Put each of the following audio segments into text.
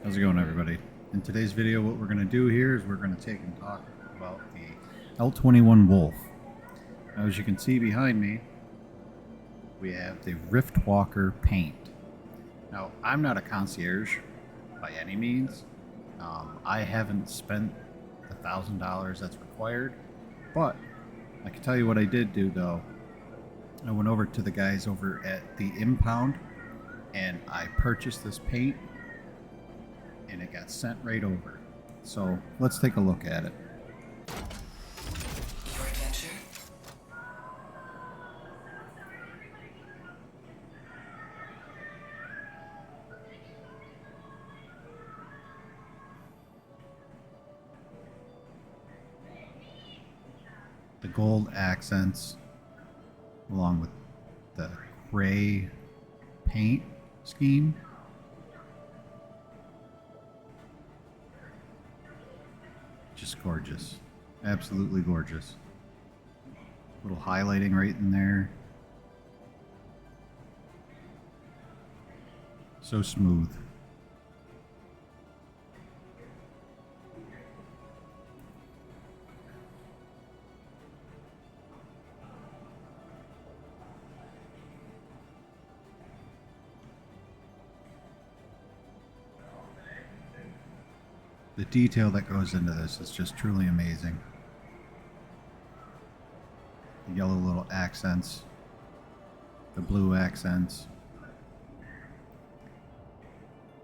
How's it going, everybody? In today's video, what we're going to do here is we're going to take and talk about the L21 Wolf. Now, as you can see behind me, we have the Riftwalker paint. Now, I'm not a concierge by any means. I haven't spent the $1,000 that's required, but I can tell you what I did do, though. I went over to the guys over at the Impound, and I purchased this paint, and it got sent right over. So let's take a look at it. Your adventure? The gold accents along with the gray paint scheme. Just gorgeous. Absolutely gorgeous. Little highlighting right in there. So smooth. The detail that goes into this is just truly amazing. The yellow little accents, the blue accents,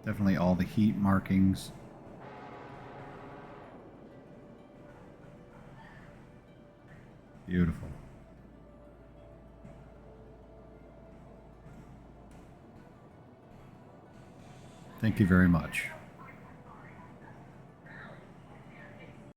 definitely all the heat markings. Beautiful. Thank you very much.